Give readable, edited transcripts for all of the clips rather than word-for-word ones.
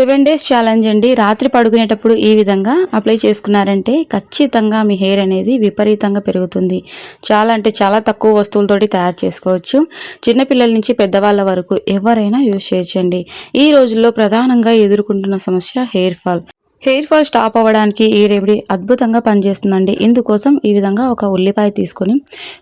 7 days challenge అండి. రాత్రి పడుకునేటప్పుడు ఈ విధంగా అప్లై చేసుకున్నారంటే ఖచ్చితంగా మీ హెయిర్ అనేది విపరీతంగా పెరుగుతుంది. చాలా అంటే చాలా తక్కువ వస్తువులతోటి తయారు చేసుకోవచ్చు. చిన్నపిల్లల నుంచి పెద్దవాళ్ళ వరకు ఎవరైనా యూజ్ చేయొచ్చండి. ఈ రోజుల్లో ప్రధానంగా ఎదుర్కొంటున్న సమస్య hair fall. Hair fall stop అవ్వడానికి ఈ రెమెడీ అద్భుతంగా పనిచేస్తుందండి. ఇందుకోసం ఈ విధంగా ఒక ఉల్లిపాయ తీసుకొని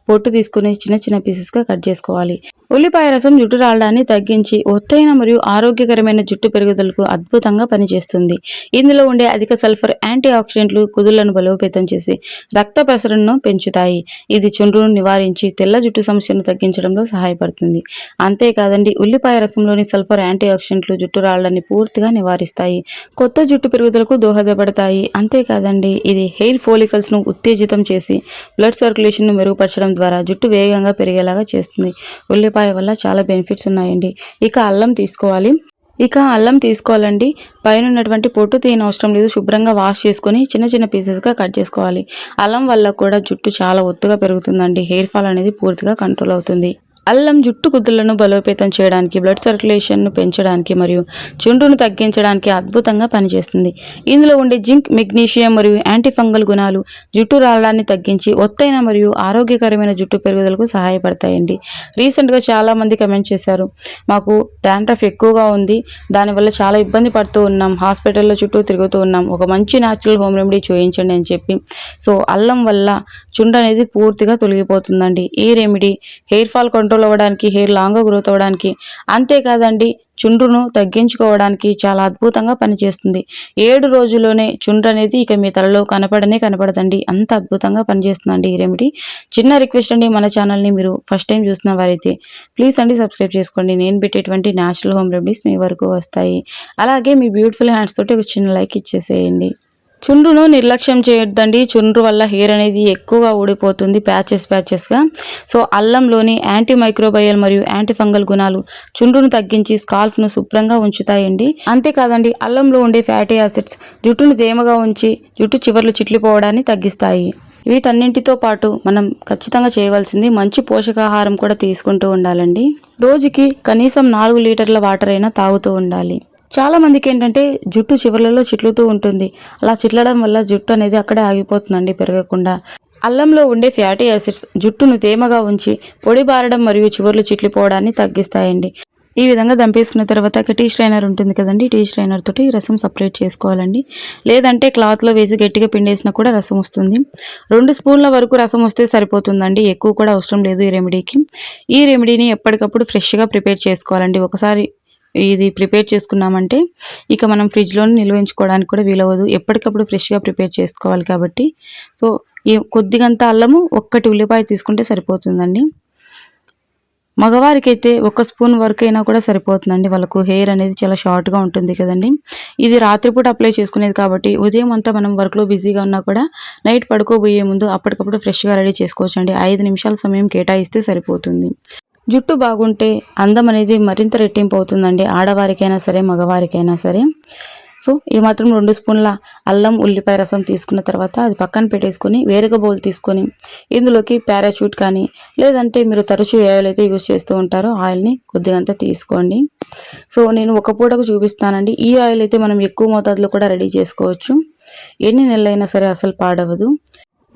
పొట్టు తీసుకొని చిన్న చిన్న పీసెస్గా కట్ చేసుకోవాలి. ఉల్లిపాయ రసం జుట్టు రాలడాన్ని తగ్గించి ఒత్తైన మరియు ఆరోగ్యకరమైన జుట్టు పెరుగుదలకు అద్భుతంగా పనిచేస్తుంది. ఇందులో ఉండే అధిక సల్ఫర్ యాంటీ ఆక్సిడెంట్లు కుదుళ్లను బలోపేతం చేసి రక్త ప్రసరణను పెంచుతాయి. ఇది చుండ్రును నివారించి తెల్ల జుట్టు సమస్యను తగ్గించడంలో సహాయపడుతుంది. అంతేకాదండి, ఉల్లిపాయ రసంలోని సల్ఫర్ యాంటీ ఆక్సిడెంట్లు జుట్టు రాలడాన్ని పూర్తిగా నివారిస్తాయి, కొత్త జుట్టు పెరుగుదలకు దోహదపడతాయి. అంతేకాదండి, ఇది హెయిర్ ఫోలికల్స్ ను ఉత్తేజితం చేసి బ్లడ్ సర్క్యులేషన్ ను మెరుగుపరచడం ద్వారా జుట్టు వేగంగా పెరిగేలాగా చేస్తుంది. ఉల్లిపాయ వల్ల చాలా బెనిఫిట్స్ ఉన్నాయండి. ఇక అల్లం తీసుకోవాలండి. పైన ఉన్నటువంటి పొట్టు తీయనవసరం లేదు. శుభ్రంగా వాష్ చేసుకొని చిన్న చిన్న పీసెస్గా కట్ చేసుకోవాలి. అల్లం వల్ల కూడా జుట్టు చాలా ఒత్తుగా పెరుగుతుందండి. హెయిర్ ఫాల్ అనేది పూర్తిగా కంట్రోల్ అవుతుంది. అల్లం జుట్టు కుదుళ్లను బలోపేతం చేయడానికి, బ్లడ్ సర్క్యులేషన్ను పెంచడానికి మరియు చుండ్రును తగ్గించడానికి అద్భుతంగా పనిచేస్తుంది. ఇందులో ఉండే జింక్, మెగ్నీషియం మరియు యాంటీ ఫంగల్ గుణాలు జుట్టు రాలడాన్ని తగ్గించి ఒత్తైన మరియు ఆరోగ్యకరమైన జుట్టు పెరుగుదలకు సహాయపడతాయండి. రీసెంట్గా చాలామంది కమెంట్ చేశారు, మాకు డాండ్రఫ్ ఎక్కువగా ఉంది, దానివల్ల చాలా ఇబ్బంది పడుతూ ఉన్నాం, హాస్పిటల్లో చుట్టూ తిరుగుతూ ఉన్నాం, ఒక మంచి న్యాచురల్ హోమ్ రెమెడీ చూయించండి అని చెప్పి. సో అల్లం వల్ల చుండ్రు అనేది పూర్తిగా తొలగిపోతుందండి. ఈ రెమెడీ హెయిర్ ఫాల్ కంట్రోల్ అవ్వడానికి, హెయిర్ లాంగ్గా గ్రోత్ అవ్వడానికి, అంతేకాదండి చుండ్రును తగ్గించుకోవడానికి చాలా అద్భుతంగా పనిచేస్తుంది. 7 రోజుల్లోనే చుండ్రు అనేది ఇక మీ తలలో కనపడదండి. అంత అద్భుతంగా పనిచేస్తుందండి ఈ రెమెడీ. చిన్న రిక్వెస్ట్ అండి, మన ఛానల్ని మీరు ఫస్ట్ టైం చూసిన వారైతే ప్లీజ్ అండి సబ్స్క్రైబ్ చేసుకోండి. నేను పెట్టేటువంటి న్యాచురల్ హోమ్ రెమెడీస్ మీ వరకు వస్తాయి. అలాగే మీ బ్యూటిఫుల్ హ్యాండ్స్ తోటి ఒక చిన్న లైక్ ఇచ్చేసేయండి. చుండ్రును నిర్లక్ష్యం చేయొద్దండి. చుండ్రు వల్ల హెయిర్ అనేది ఎక్కువగా ఊడిపోతుంది ప్యాచెస్గా. సో అల్లంలోని యాంటీ మైక్రోబయల్ మరియు యాంటీ ఫంగల్ గుణాలు చుండ్రును తగ్గించి స్కాల్ఫ్ను శుభ్రంగా ఉంచుతాయండి. అంతేకాదండి, అల్లంలో ఉండే ఫ్యాటీ యాసిడ్స్ జుట్టును తేమగా ఉంచి జుట్టు చివర్లు చిట్లిపోవడాన్ని తగ్గిస్తాయి. వీటన్నింటితో పాటు మనం ఖచ్చితంగా చేయవలసింది మంచి పోషకాహారం కూడా తీసుకుంటూ ఉండాలండి. రోజుకి కనీసం 4 లీటర్ల వాటర్ అయినా తాగుతూ ఉండాలి. చాలా మందికి ఏంటంటే జుట్టు చివర్లలో చిట్లుతూ ఉంటుంది. అలా చిట్లడం వల్ల జుట్టు అనేది అక్కడే ఆగిపోతుందండి పెరగకుండా. అల్లంలో ఉండే ఫ్యాటీ యాసిడ్స్ జుట్టును తేమగా ఉంచి పొడి బారడం మరియు చివర్లు చిట్లిపోవడాన్ని తగ్గిస్తాయండి. ఈ విధంగా దంపేసుకున్న తర్వాత టీ స్ట్రైనర్ ఉంటుంది కదండి, టీ స్ట్రైనర్ తోటి రసం సపరేట్ చేసుకోవాలండి. లేదంటే క్లాత్లో వేసి గట్టిగా పిండేసినా కూడా రసం వస్తుంది. 2 స్పూన్ల వరకు రసం వస్తే సరిపోతుందండి. ఎక్కువ కూడా అవసరం లేదు ఈ రెమెడీకి. ఈ రెమెడీని ఎప్పటికప్పుడు ఫ్రెష్గా ప్రిపేర్ చేసుకోవాలండి. ఒకసారి ఇది ప్రిపేర్ చేసుకున్నామంటే ఇక మనం ఫ్రిడ్జ్లో నిల్వించుకోవడానికి కూడా వీలవదు. ఎప్పటికప్పుడు ఫ్రెష్గా ప్రిపేర్ చేసుకోవాలి కాబట్టి. సో ఈ కొద్దిగంత అల్లము, 1 ఉల్లిపాయ తీసుకుంటే సరిపోతుందండి. మగవారికి అయితే 1 స్పూన్ వరకు అయినా కూడా సరిపోతుందండి. వాళ్ళకు హెయిర్ అనేది చాలా షార్ట్గా ఉంటుంది కదండి. ఇది రాత్రిపూట అప్లై చేసుకునేది కాబట్టి ఉదయం అంతా మనం వర్క్లో బిజీగా ఉన్నా కూడా నైట్ పడుకోబోయే ముందు అప్పటికప్పుడు ఫ్రెష్గా రెడీ చేసుకోవచ్చండి. 5 నిమిషాల సమయం కేటాయిస్తే సరిపోతుంది. జుట్టు బాగుంటే అందం అనేది మరింత రెట్టింపు అవుతుందండి, ఆడవారికైనా సరే మగవారికైనా సరే. సో ఈ మాత్రం 2 స్పూన్ల అల్లం ఉల్లిపాయ రసం తీసుకున్న తర్వాత అది పక్కన పెట్టేసుకొని వేరొక బౌల్ తీసుకొని ఇందులోకి పారాషూట్ కానీ లేదంటే మీరు తరచూ ఏ ఆయిల్ అయితే యూజ్ చేస్తూ ఉంటారో ఆయిల్ని కొద్దిగంత తీసుకోండి. సో నేను ఒక పూటకు చూపిస్తానండి. ఈ ఆయిల్ అయితే మనం ఎక్కువ మోతాదులో కూడా రెడీ చేసుకోవచ్చు. ఎన్ని నెలలైనా సరే అసలు పాడవదు.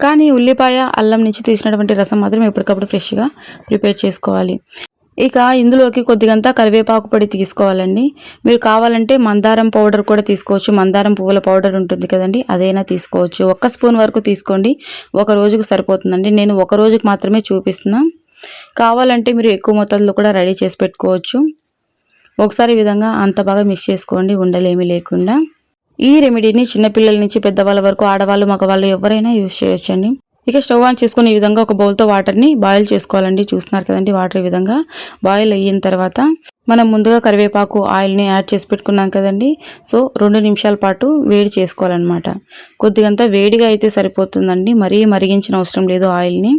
కానీ ఉల్లిపాయ, అల్లం నుంచి తీసినటువంటి రసం మాత్రం ఎప్పటికప్పుడు ఫ్రెష్గా ప్రిపేర్ చేసుకోవాలి. ఇక ఇందులోకి కొద్దిగంతా కరివేపాకు పొడి తీసుకోవాలండి. మీరు కావాలంటే మందారం పౌడర్ కూడా తీసుకోవచ్చు. మందారం పువ్వుల పౌడర్ ఉంటుంది కదండి, అదైనా తీసుకోవచ్చు. 1 స్పూన్ వరకు తీసుకోండి, 1 రోజుకు సరిపోతుందండి. నేను 1 రోజుకి మాత్రమే చూపిస్తున్నా. కావాలంటే మీరు ఎక్కువ మొత్తంలో కూడా రెడీ చేసి పెట్టుకోవచ్చు. ఒకసారి ఈ విధంగా అంత బాగా మిక్స్ చేసుకోండి, ఉండలేమీ లేకుండా. ఈ రెమెడీని చిన్నపిల్లల నుంచి పెద్దవాళ్ళ వరకు, ఆడవాళ్ళు మగవాళ్ళు ఎవరైనా యూజ్ చేయొచ్చండి. ఇక స్టవ్ ఆన్ చేసుకుని ఈ విధంగా ఒక బౌల్తో వాటర్ని బాయిల్ చేసుకోవాలండి. చూస్తున్నారు కదండి, వాటర్ ఈ విధంగా బాయిల్ అయిన తర్వాత మనం ముందుగా కరివేపాకు ఆయిల్ని యాడ్ చేసి పెట్టుకున్నాం కదండి. సో 2 నిమిషాల పాటు వేడి చేసుకోవాలన్నమాట. కొద్దిగంతా వేడిగా అయితే సరిపోతుందండి, మరీ మరిగించిన అవసరం లేదు ఆయిల్ని.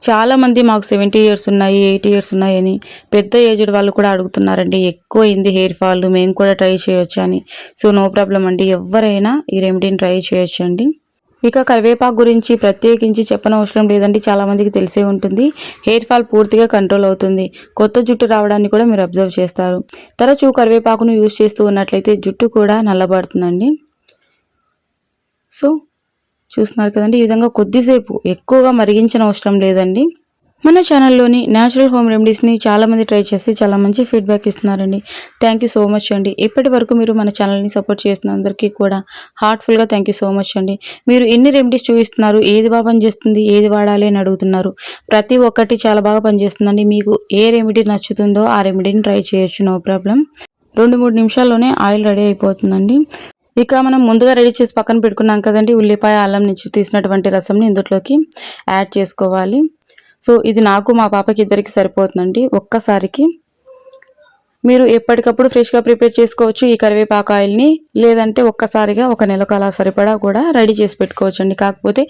చాలామంది మాకు 70 ఇయర్స్ ఉన్నాయి, 80 ఇయర్స్ ఉన్నాయని పెద్ద ఏజ్డ్ వాళ్ళు కూడా అడుగుతున్నారండి. ఎక్కువ అయింది హెయిర్ ఫాల్, మేము కూడా ట్రై చేయొచ్చు అని. సో నో ప్రాబ్లం అండి, ఎవరైనా ఈ రెమెడీని ట్రై చేయొచ్చండి. ఇక కరివేపాకు గురించి ప్రత్యేకించి చెప్పనవసరం లేదండి. చాలామందికి తెలిసే ఉంటుంది. హెయిర్ ఫాల్ పూర్తిగా కంట్రోల్ అవుతుంది. కొత్త జుట్టు రావడాన్ని కూడా మీరు అబ్జర్వ్ చేస్తారు. తరచూ కరివేపాకును యూజ్ చేస్తూ ఉన్నట్లయితే జుట్టు కూడా నల్లబడుతుందండి. సో చూస్తున్నారు కదండి, ఈ విధంగా కొద్దిసేపు ఎక్కువగా మరిగించిన అవసరం లేదండి. మన ఛానల్లోని న్యాచురల్ హోమ్ రెమెడీస్ని చాలామంది ట్రై చేసి చాలా మంచి ఫీడ్బ్యాక్ ఇస్తున్నారండి. థ్యాంక్ యూ సో మచ్ అండి. ఇప్పటి వరకు మీరు మన ఛానల్ని సపోర్ట్ చేసిన అందరికీ కూడా హార్ట్ఫుల్గా థ్యాంక్ యూ సో మచ్ అండి. మీరు ఎన్ని రెమెడీస్ చూపిస్తున్నారు, ఏది బాగా పనిచేస్తుంది, ఏది వాడాలి అని అడుగుతున్నారు. ప్రతి ఒక్కటి చాలా బాగా పనిచేస్తుందండి. మీకు ఏ రెమెడీ నచ్చుతుందో ఆ రెమెడీని ట్రై చేయొచ్చు, నో ప్రాబ్లం. 2-3 నిమిషాల్లోనే ఆయిల్ రెడీ అయిపోతుందండి. ఇక మనం ముందుగా రెడీ చేసి పక్కన పెట్టుకున్నాం కదండి, ఉల్లిపాయ అల్లం నుంచి తీసినటువంటి రసంని ఇందులోకి యాడ్ చేసుకోవాలి. సో ఇది నాకు మా పాపకి ఇద్దరికి సరిపోతుందండి. ఒక్కసారికి మీరు ఎప్పటికప్పుడు ఫ్రెష్గా ప్రిపేర్ చేసుకోవచ్చు ఈ కరివేపాకు ఆయిల్ని. లేదంటే ఒక్కసారిగా ఒక నెలకు అలా సరిపడా కూడా రెడీ చేసి పెట్టుకోవచ్చు అండి. కాకపోతే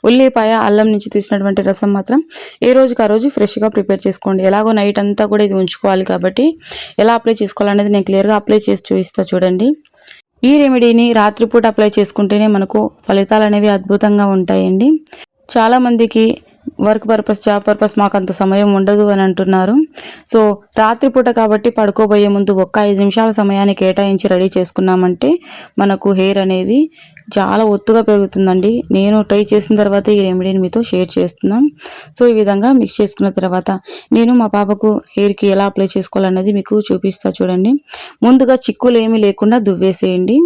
ఉల్లిపాయ అల్లం నుంచి తీసినటువంటి రసం మాత్రం ఏ రోజుకి ఆ రోజు ఫ్రెష్గా ప్రిపేర్ చేసుకోండి. ఎలాగో నైట్ అంతా కూడా ఇది ఉంచుకోవాలి కాబట్టి ఎలా అప్లై చేసుకోవాలనేది నేను క్లియర్గా అప్లై చేసి చూపిస్తా చూడండి. ఈ రెమెడీని రాత్రిపూట అప్లై చేసుకుంటేనే మనకు ఫలితాలు అనేవి అద్భుతంగా ఉంటాయండి. చాలామందికి వర్క్ పర్పస్, జాబ్ పర్పస్ మాకు అంత సమయం ఉండదు అని అంటున్నారు. సో రాత్రిపూట కాబట్టి పడుకోబోయే ముందు ఒక్క 5 నిమిషాల సమయాన్ని కేటాయించి రెడీ చేసుకున్నామంటే మనకు హెయిర్ అనేది చాలా ఒత్తుగా పెరుగుతుందండి. నేను ట్రై చేసిన తర్వాత ఈ రెమెడీని మీతో షేర్ చేస్తున్నాం. సో ఈ విధంగా మిక్స్ చేసుకున్న తర్వాత నేను మా పాపకు హెయిర్కి ఎలా అప్లై చేసుకోవాలన్నది మీకు చూపిస్తా చూడండి. ముందుగా చిక్కులు ఏమీ లేకుండా దువ్వేసేయండి.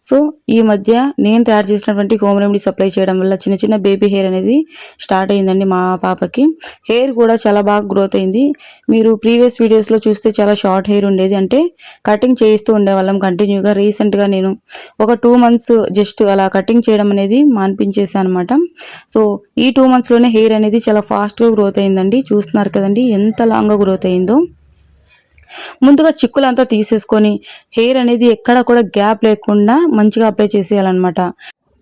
సో ఈ మధ్య నేను తయారు చేసినటువంటి హోమ్ రెమెడీస్ అప్లై చేయడం వల్ల చిన్న చిన్న బేబీ హెయిర్ అనేది స్టార్ట్ అయిందండి మా పాపకి. హెయిర్ కూడా చాలా బాగా గ్రోత్ అయింది. మీరు ప్రీవియస్ వీడియోస్లో చూస్తే చాలా షార్ట్ హెయిర్ ఉండేది, అంటే కటింగ్ చేయిస్తూ ఉండేవాళ్ళం కంటిన్యూగా. రీసెంట్గా నేను ఒక 2 మంత్స్ జస్ట్ అలా కటింగ్ చేయడం అనేది మాన్పించేసాను అనమాట. సో ఈ 2 మంత్స్లోనే హెయిర్ అనేది చాలా ఫాస్ట్గా గ్రోత్ అయిందండి. చూస్తున్నారు కదండి ఎంత లాంగ్గా గ్రోత్ అయిందో. ముందుగా చిక్కులంతా తీసేసుకొని హెయిర్ అనేది ఎక్కడ కూడా గ్యాప్ లేకుండా మంచిగా అప్లై చేసేయాలన్నమాట.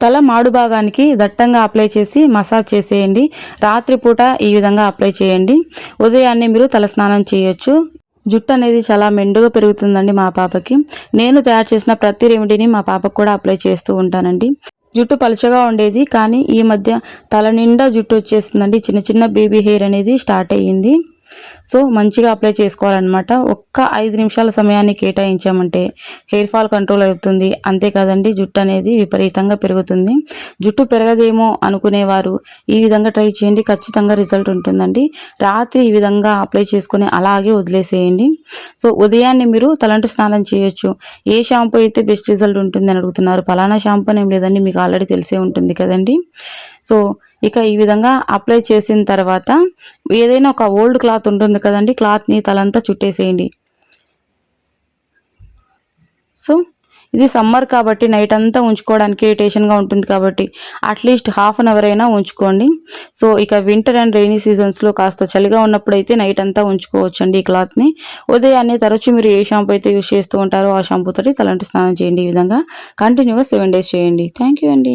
తల మాడు భాగానికి దట్టంగా అప్లై చేసి మసాజ్ చేసేయండి. రాత్రిపూట ఈ విధంగా అప్లై చేయండి. ఉదయాన్నే మీరు తల స్నానం చేయొచ్చు. జుట్టు అనేది చాలా మెండుగా పెరుగుతుందండి మా పాపకి. నేను తయారు చేసిన ప్రతి రెమెడీని మా పాపకు కూడా అప్లై చేస్తూ ఉంటానండి. జుట్టు పలుచగా ఉండేది, కానీ ఈ మధ్య తల నిండా జుట్టు వచ్చేస్తుందండి. చిన్న చిన్న బేబీ హెయిర్ అనేది స్టార్ట్ అయ్యింది. సో మంచిగా అప్లై చేసుకోవాలన్నమాట. ఒక్క 5 నిమిషాల సమయాన్ని కేటాయించామంటే హెయిర్ ఫాల్ కంట్రోల్ అవుతుంది. అంతేకాదండి, జుట్టు అనేది విపరీతంగా పెరుగుతుంది. జుట్టు పెరగదేమో అనుకునేవారు ఈ విధంగా ట్రై చేయండి, ఖచ్చితంగా రిజల్ట్ ఉంటుందండి. రాత్రి ఈ విధంగా అప్లై చేసుకొని అలాగే వదిలేసేయండి. సో ఉదయాన్నే మీరు తలంటు స్నానం చేయొచ్చు. ఏ షాంపూ అయితే బెస్ట్ రిజల్ట్ ఉంటుంది అని అడుగుతున్నారు. పలానా షాంపూ అని ఏం లేదండి, మీకు ఆల్రెడీ తెలిసే ఉంటుంది కదండి. సో ఇక ఈ విధంగా అప్లై చేసిన తర్వాత ఏదైనా ఒక ఓల్డ్ క్లాత్ ఉంటుంది కదండి, క్లాత్ని తలంతా చుట్టేసేయండి. సో ఇది సమ్మర్ కాబట్టి నైట్ అంతా ఉంచుకోవడానికి ఇరిటేషన్గా ఉంటుంది కాబట్టి అట్లీస్ట్ హాఫ్ అన్ అవర్ అయినా ఉంచుకోండి. సో ఇక వింటర్ అండ్ రెయినీ సీజన్స్లో కాస్త చలిగా ఉన్నప్పుడు అయితే నైట్ అంతా ఉంచుకోవచ్చండి ఈ క్లాత్ని. ఉదయాన్నే తరచూ మీరు ఏ షాంపూ అయితే యూజ్ చేస్తూ ఉంటారో ఆ షాంపూతోటి తలంటి స్నానం చేయండి. ఈ విధంగా కంటిన్యూగా 7 days చేయండి. థ్యాంక్ యూ అండి.